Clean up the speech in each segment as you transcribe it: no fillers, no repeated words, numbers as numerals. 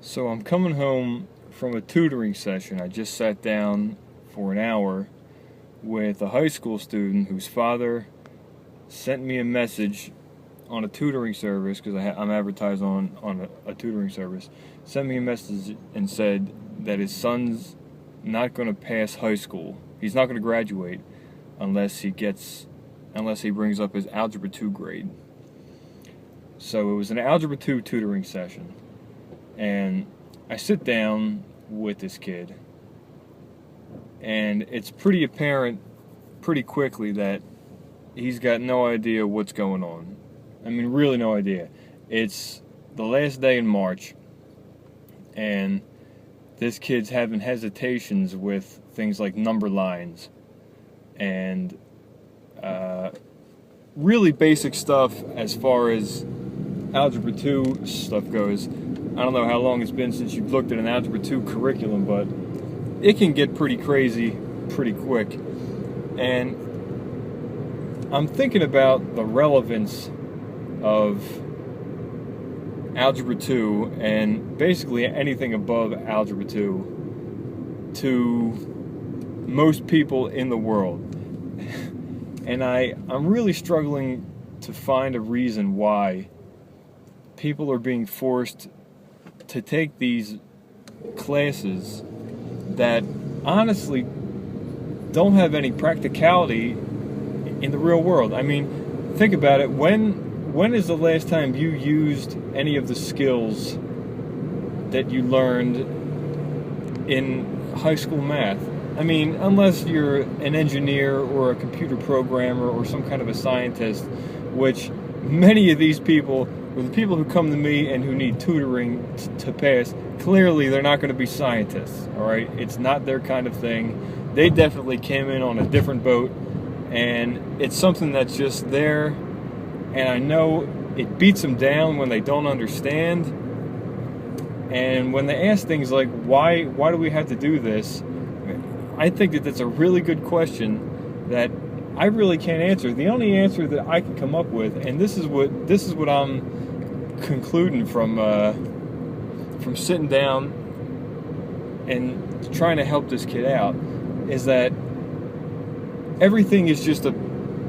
So I'm coming home from a tutoring session. I just sat down for an hour with a high school student whose father sent me a message on a tutoring service, because I'm advertised on a tutoring service, sent me a message and said that his son's not going to pass high school. He's not going to graduate unless he brings up his Algebra 2 grade. So it was an Algebra 2 tutoring session. And I sit down with this kid, and it's pretty apparent pretty quickly that he's got no idea what's going on. I mean, really no idea. It's the last day in March, and this kid's having hesitations with things like number lines and really basic stuff as far as Algebra 2 stuff goes. I don't know how long it's been since you've looked at an Algebra 2 curriculum, but it can get pretty crazy pretty quick. And I'm thinking about the relevance of Algebra 2 and basically anything above Algebra 2 to most people in the world. And I'm really struggling to find a reason why people are being forced to take these classes that honestly don't have any practicality in the real world. I mean, think about it. When is the last time you used any of the skills that you learned in high school math? I mean, unless you're an engineer or a computer programmer or some kind of a scientist, which many of these people, or the people who come to me and who need tutoring to pass, clearly they're not going to be scientists, all right? It's not their kind of thing. They definitely came in on a different boat, and it's something that's just there, and I know it beats them down when they don't understand, and when they ask things like, why do we have to do this? I think that that's a really good question that I really can't answer. The only answer that I can come up with, and this is what I'm concluding from sitting down and trying to help this kid out, is that everything is just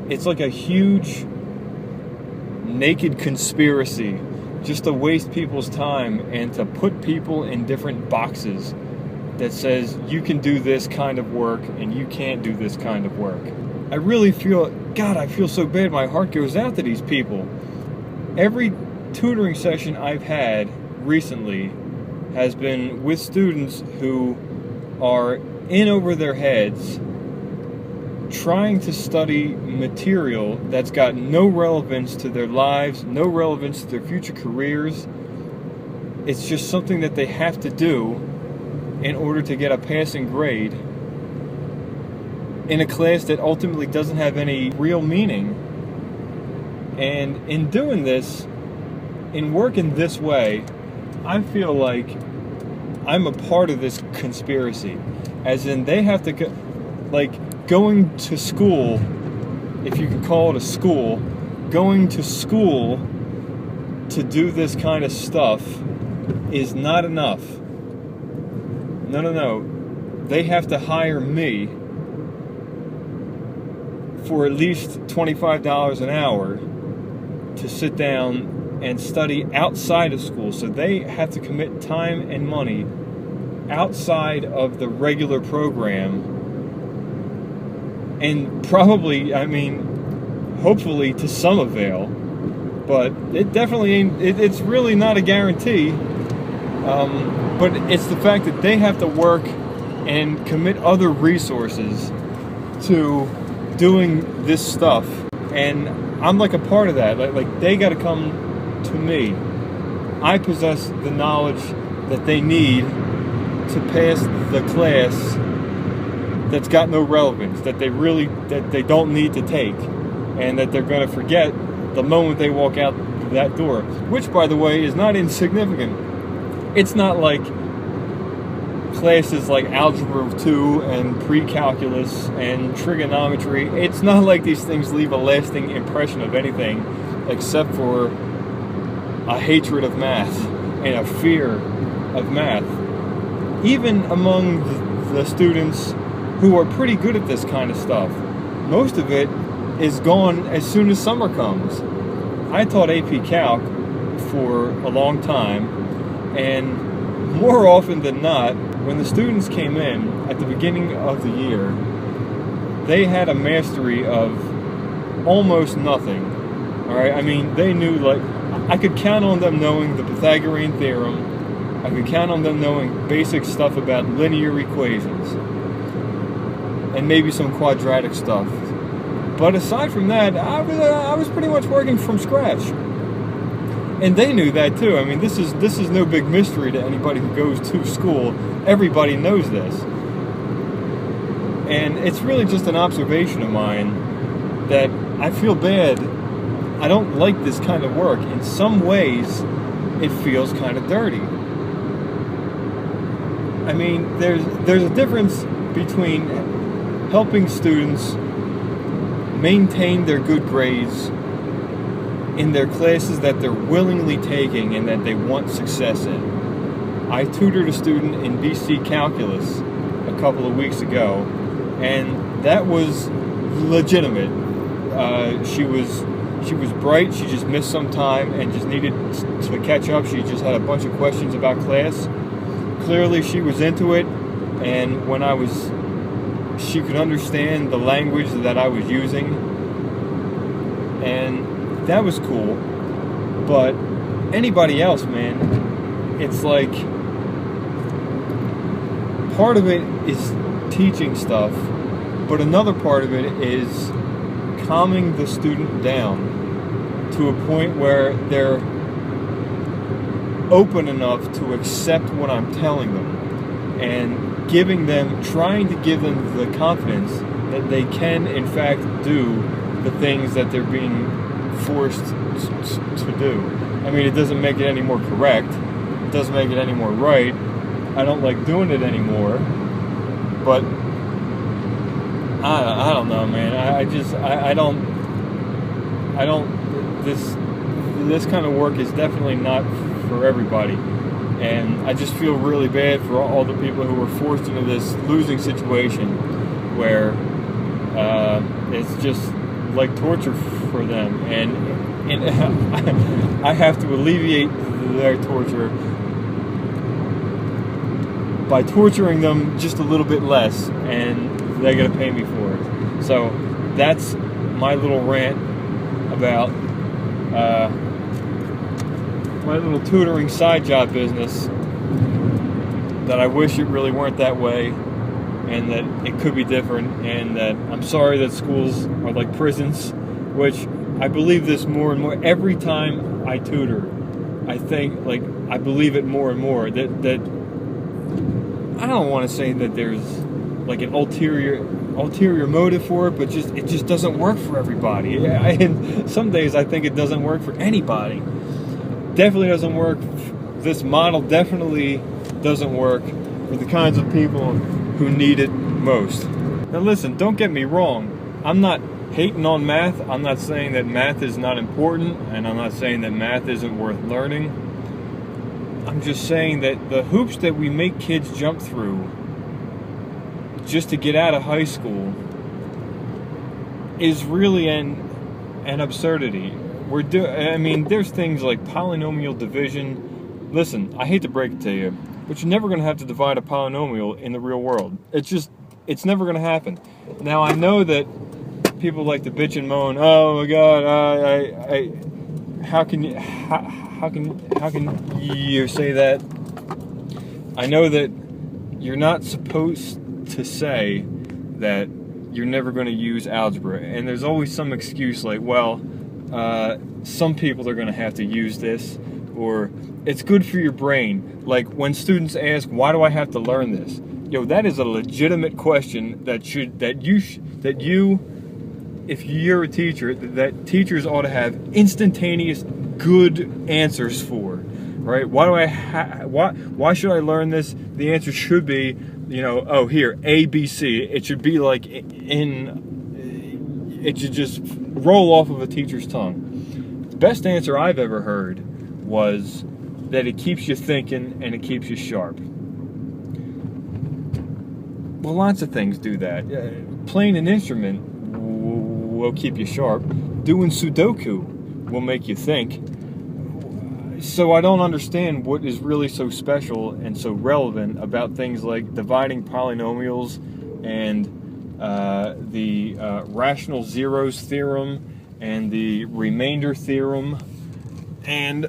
it's like a huge naked conspiracy just to waste people's time and to put people in different boxes that says you can do this kind of work and you can't do this kind of work. I really feel, God, I feel so bad. My heart goes out to these people. Every tutoring session I've had recently has been with students who are in over their heads trying to study material that's got no relevance to their lives, no relevance to their future careers. It's just something that they have to do in order to get a passing grade in a class that ultimately doesn't have any real meaning. And in doing this, in working this way, I feel like I'm a part of this conspiracy. As in, they have to go, like, going to school, if you can call it a school, going to school to do this kind of stuff is not enough. No. They have to hire me for at least $25 an hour to sit down and study outside of school. So they have to commit time and money outside of the regular program. And probably, I mean, hopefully to some avail. But it definitely ain't, it's really not a guarantee. But it's the fact that they have to work and commit other resources to doing this stuff, and I'm like a part of that. Like they got to come to me. I possess the knowledge that they need to pass the class that's got no relevance, that they don't need to take, and that they're going to forget the moment they walk out that door. Which, by the way, is not insignificant. It's not like classes like Algebra 2 and pre-calculus and trigonometry. It's not like these things leave a lasting impression of anything except for a hatred of math. and a fear of math, even among the students who are pretty good at this kind of stuff. Most of it is gone as soon as summer comes. I taught AP Calc for a long time, and more often than not, when the students came in at the beginning of the year, they had a mastery of almost nothing. All right, I mean, they knew, like, I could count on them knowing the Pythagorean theorem. I could count on them knowing basic stuff about linear equations and maybe some quadratic stuff. But aside from that, I was pretty much working from scratch. And they knew that too. I mean, this is no big mystery to anybody who goes to school. Everybody knows this. And it's really just an observation of mine that I feel bad. I don't like this kind of work. In some ways, it feels kind of dirty. I mean, there's a difference between helping students maintain their good grades in their classes that they're willingly taking and that they want success in. I tutored a student in BC Calculus a couple of weeks ago, and that was legitimate. She was bright. She just missed some time and just needed to catch up. She just had a bunch of questions about class. Clearly, she was into it, and she could understand the language that I was using, and that was cool. But anybody else, man, it's like part of it is teaching stuff, but another part of it is calming the student down to a point where they're open enough to accept what I'm telling them, and trying to give them the confidence that they can in fact do the things that they're being forced to do. I mean, it doesn't make it any more correct. It doesn't make it any more right. I don't like doing it anymore. But I don't know, man. This kind of work is definitely not for everybody. And I just feel really bad for all the people who were forced into this losing situation where it's just like torture for them, and I have to alleviate their torture by torturing them just a little bit less, and they're gonna pay me for it. So that's my little rant about my little tutoring side job business, that I wish it really weren't that way, and that it could be different, and that I'm sorry that schools are like prisons, which I believe this more and more. Every time I tutor, I think, like, I believe it more and more, that I don't want to say that there's like an ulterior motive for it, but it just doesn't work for everybody. And some days I think it doesn't work for anybody. Definitely doesn't work. This model definitely doesn't work for the kinds of people who need it most. Now listen, don't get me wrong. I'm not hating on math. I'm not saying that math is not important, and I'm not saying that math isn't worth learning. I'm just saying that the hoops that we make kids jump through just to get out of high school is really an absurdity. I mean, there's things like polynomial division. Listen, I hate to break it to you, but you're never going to have to divide a polynomial in the real world. It's never going to happen. Now, I know that people like to bitch and moan. Oh my God, how can you say that? I know that you're not supposed to say that you're never going to use algebra, and there's always some excuse like, well, some people are going to have to use this, or it's good for your brain. Like when students ask, why do I have to learn this? That is a legitimate question if you're a teacher, that teachers ought to have instantaneous good answers for, right? Why should I learn this? The answer should be, here, A, B, C. It should be like it should just roll off of a teacher's tongue. The best answer I've ever heard was, that it keeps you thinking and it keeps you sharp. Well, lots of things do that. Playing an instrument will keep you sharp. Doing Sudoku will make you think. So I don't understand what is really so special and so relevant about things like dividing polynomials and the rational zeros theorem and the remainder theorem and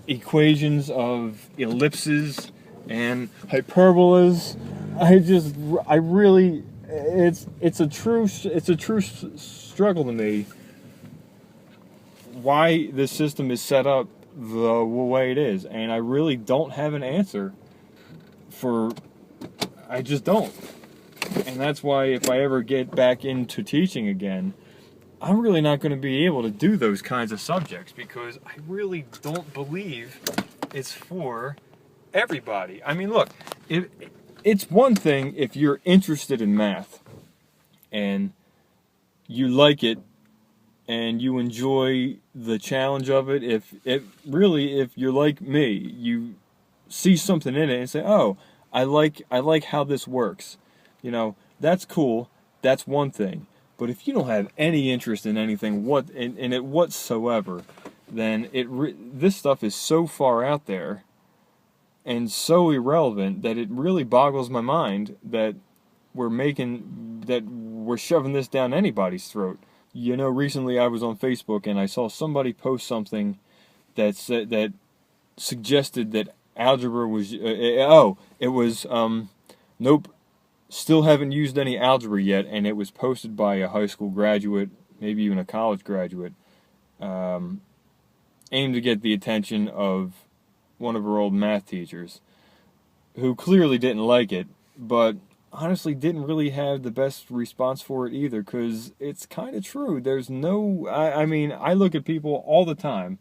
equations of ellipses and hyperbolas. It's a true struggle to me why this system is set up the way it is, and I really don't have an answer I just don't. And that's why if I ever get back into teaching again, I'm really not going to be able to do those kinds of subjects because I really don't believe it's for everybody. I mean, look, it's one thing if you're interested in math and you like it and you enjoy the challenge of it. If you're like me, you see something in it and say, "Oh, I like how this works." That's cool. That's one thing. But if you don't have any interest in anything in it whatsoever, then this stuff is so far out there and so irrelevant that it really boggles my mind that we're shoving this down anybody's throat. Recently I was on Facebook and I saw somebody post something that suggested that algebra was nope, still haven't used any algebra yet, and it was posted by a high school graduate, maybe even a college graduate, aimed to get the attention of one of her old math teachers, who clearly didn't like it, but honestly didn't really have the best response for it either, because it's kind of true. There's no, I mean, I look at people all the time,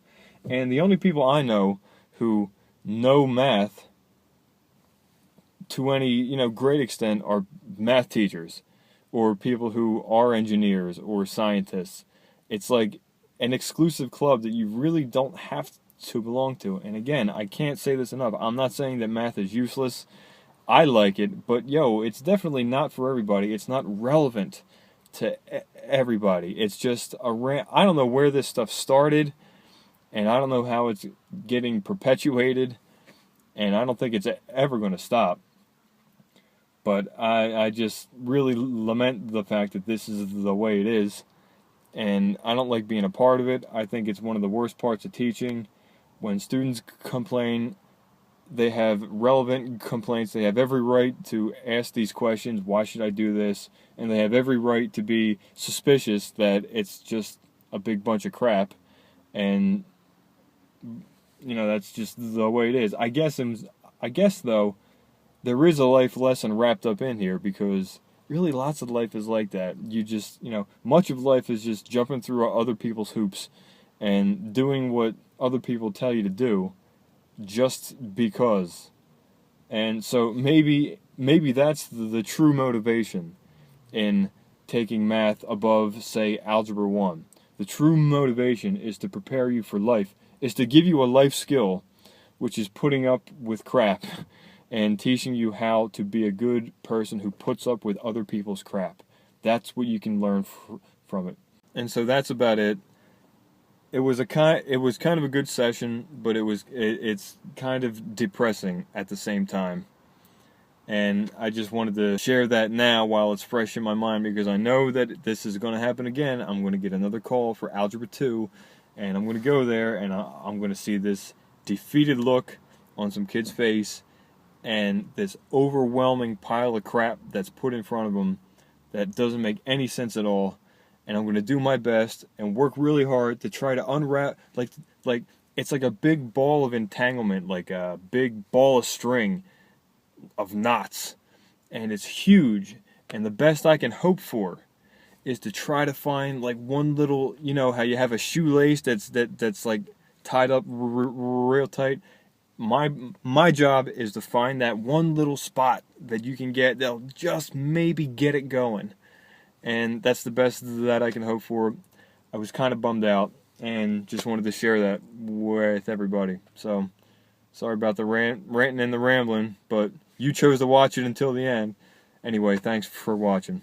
and the only people I know who know math to any great extent are math teachers or people who are engineers or scientists. It's like an exclusive club that you really don't have to belong to. And again, I can't say this enough. I'm not saying that math is useless. I like it, but it's definitely not for everybody. It's not relevant to everybody. It's just I don't know where this stuff started, and I don't know how it's getting perpetuated, and I don't think it's ever going to stop. But I just really lament the fact that this is the way it is, and I don't like being a part of it. I think it's one of the worst parts of teaching. When students complain, they have relevant complaints. They have every right to ask these questions. Why should I do this? And they have every right to be suspicious that it's just a big bunch of crap. And, that's just the way it is. I guess, though, there is a life lesson wrapped up in here, because really lots of life is like that. You just, much of life is just jumping through other people's hoops and doing what other people tell you to do, just because. And so maybe that's the true motivation in taking math above, say, Algebra 1. The true motivation is to prepare you for life, is to give you a life skill, which is putting up with crap and teaching you how to be a good person who puts up with other people's crap. That's what you can learn from it. And so that's about it. It was kind of a good session, but it's kind of depressing at the same time. And I just wanted to share that now while it's fresh in my mind, because I know that this is going to happen again. I'm going to get another call for Algebra 2, and I'm going to go there, and I'm going to see this defeated look on some kid's face and this overwhelming pile of crap that's put in front of them that doesn't make any sense at all. And I'm going to do my best and work really hard to try to unwrap, like it's like a big ball of entanglement, like a big ball of string of knots, and it's huge, and the best I can hope for is to try to find like one little, how you have a shoelace that's like tied up real tight. My job is to find that one little spot that you can get that'll just maybe get it going. And that's the best that I can hope for. I was kind of bummed out and just wanted to share that with everybody. So Sorry about the ranting and the rambling, but you chose to watch it until the end. Anyway, thanks for watching.